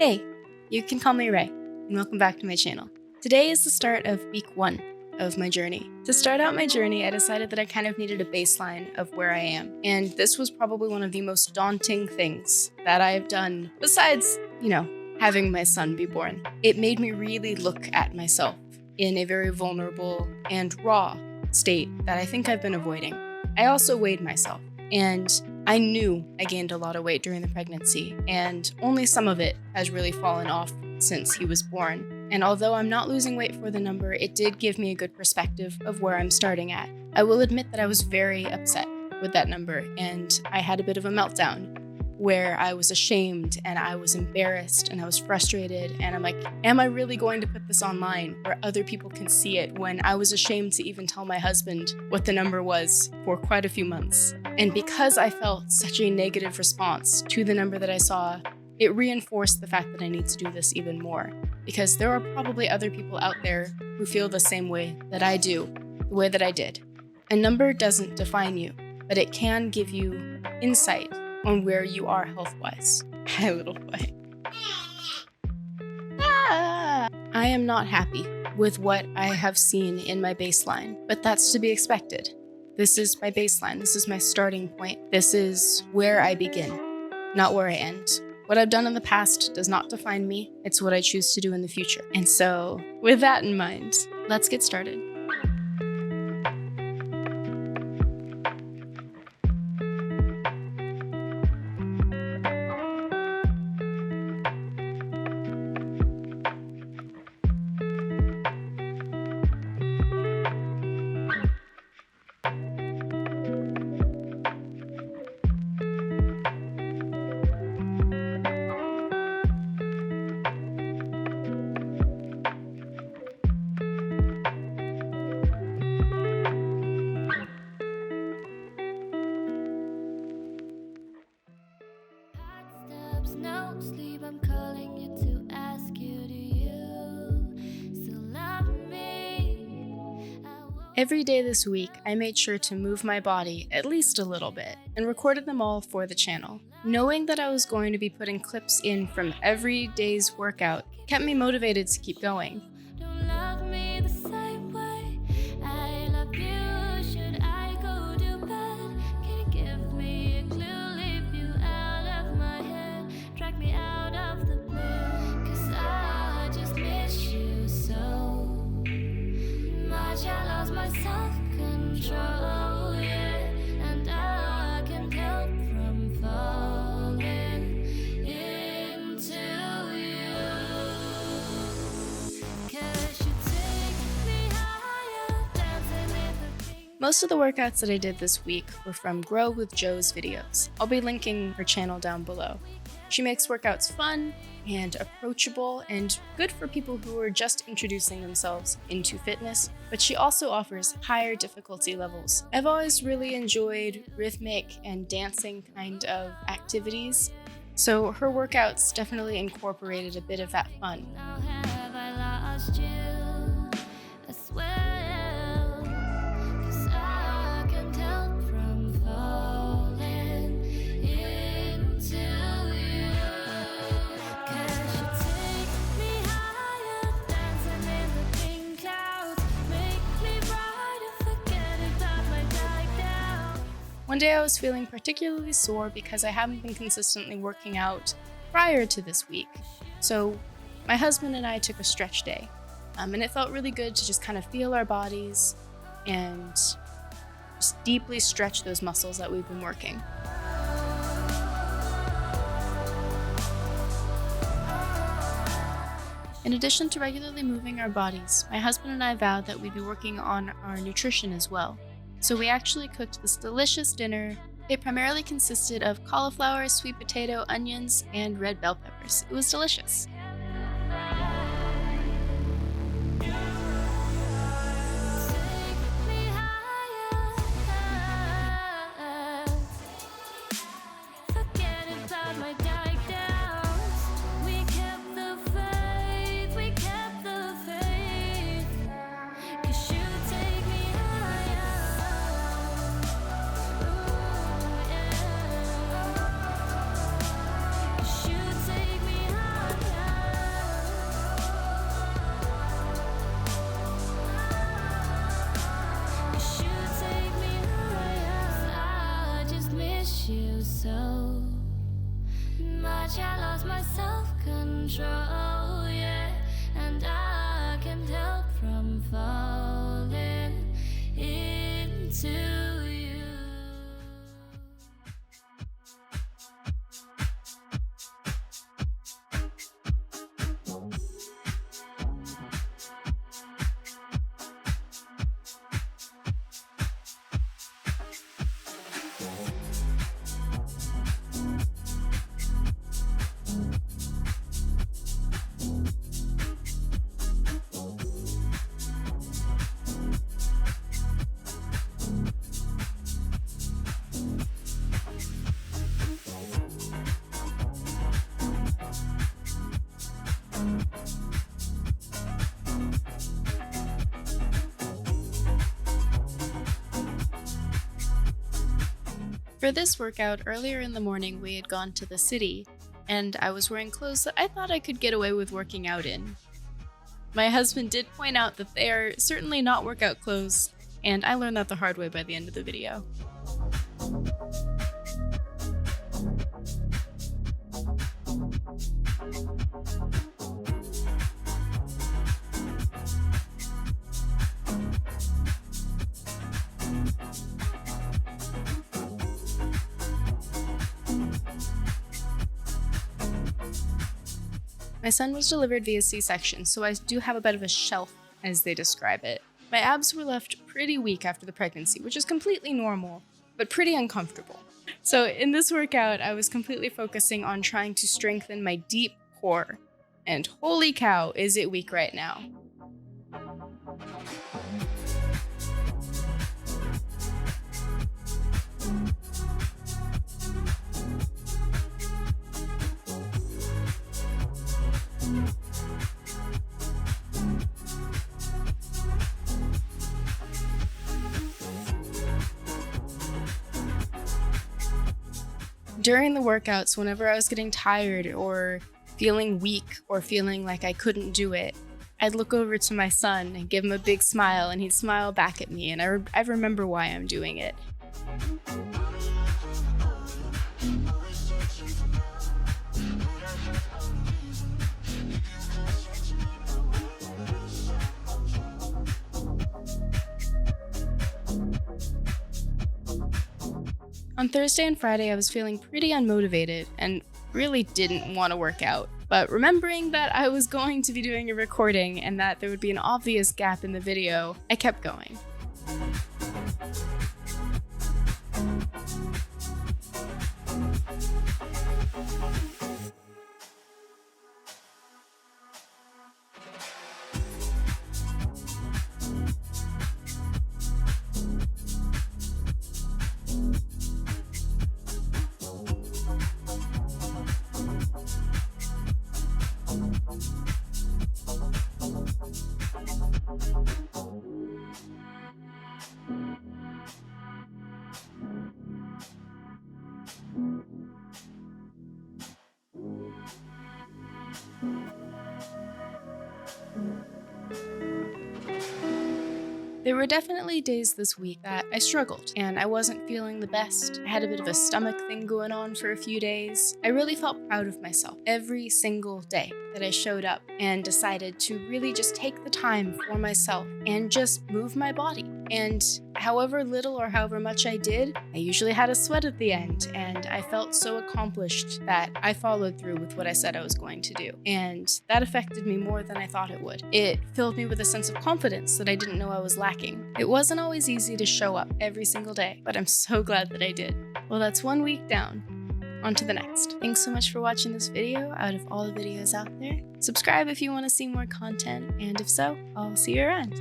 Hey, you can call me Ray, and welcome back to my channel. Today is the start of week 1 of my journey. To start out my journey, I decided that I kind of needed a baseline of where I am, and this was probably one of the most daunting things that I've done besides, having my son be born. It made me really look at myself in a very vulnerable and raw state that I think I've been avoiding. I also weighed myself, and I knew I gained a lot of weight during the pregnancy, and only some of it has really fallen off since he was born. And although I'm not losing weight for the number, it did give me a good perspective of where I'm starting at. I will admit that I was very upset with that number, and I had a bit of a meltdown where I was ashamed and I was embarrassed and I was frustrated, and I'm like, am I really going to put this online where other people can see it, when I was ashamed to even tell my husband what the number was for quite a few months. And because I felt such a negative response to the number that I saw, it reinforced the fact that I need to do this even more, because there are probably other people out there who feel the same way that I do, the way that I did. A number doesn't define you, but it can give you insight on where you are health-wise. Hi, little boy. I am not happy with what I have seen in my baseline, but that's to be expected. This is my baseline. This is my starting point. This is where I begin, not where I end. What I've done in the past does not define me. It's what I choose to do in the future. And so, with that in mind, let's get started. No sleep, I'm calling you to ask you, do you still love me? Every day this week, I made sure to move my body at least a little bit and recorded them all for the channel. Knowing that I was going to be putting clips in from every day's workout kept me motivated to keep going. Don't love me the same way I love you. Should I go to bed? Can you give me a clue? Leave you out of my head, drag me out of the blue, 'cause I just miss you so much. I lost my self-control, yeah, and I can't help from falling into you, 'cause you take me higher, dancing in the pink. Most of the workouts that I did this week were from GrowWithJo's videos. I'll be linking her channel down below. She makes workouts fun and approachable and good for people who are just introducing themselves into fitness, but she also offers higher difficulty levels. I've always really enjoyed rhythmic and dancing kind of activities, so her workouts definitely incorporated a bit of that fun. Now have I lost you as well? 'Cause I can't help from falling into you. 'Cause you take me higher, dancing in the pink clouds, make me brighter, forget about my dark down. One day I was feeling particularly sore because I haven't been consistently working out prior to this week. So my husband and I took a stretch day, and it felt really good to just kind of feel our bodies and just deeply stretch those muscles that we've been working. In addition to regularly moving our bodies, my husband and I vowed that we'd be working on our nutrition as well. So we actually cooked this delicious dinner. It primarily consisted of cauliflower, sweet potato, onions, and red bell peppers. It was delicious. Take me higher, forget about my dark downs. We kept the faith, 'cause you take me higher. Ooh, yeah. 'Cause you take me higher. control, yeah, and I can't help from falling into you. For this workout, earlier in the morning we had gone to the city, and I was wearing clothes that I thought I could get away with working out in. My husband did point out that they are certainly not workout clothes, and I learned that the hard way by the end of the video. My son was delivered via C-section, so I do have a bit of a shelf, as they describe it. My abs were left pretty weak after the pregnancy, which is completely normal, but pretty uncomfortable. So in this workout, I was completely focusing on trying to strengthen my deep core. And holy cow, is it weak right now. During the workouts, whenever I was getting tired or feeling weak or feeling like I couldn't do it, I'd look over to my son and give him a big smile, and he'd smile back at me, and I remember why I'm doing it. On Thursday and Friday, I was feeling pretty unmotivated and really didn't want to work out. But remembering that I was going to be doing a recording and that there would be an obvious gap in the video, I kept going. There were definitely days this week that I struggled and I wasn't feeling the best. I had a bit of a stomach thing going on for a few days. I really felt proud of myself every single day that I showed up and decided to really just take the time for myself and just move my body. And however little or however much I did, I usually had a sweat at the end, and I felt so accomplished that I followed through with what I said I was going to do. And that affected me more than I thought it would. It filled me with a sense of confidence that I didn't know I was lacking. It wasn't always easy to show up every single day, but I'm so glad that I did. Well, that's 1 week down. On to the next. Thanks so much for watching this video out of all the videos out there. Subscribe if you want to see more content, and if so, I'll see you around.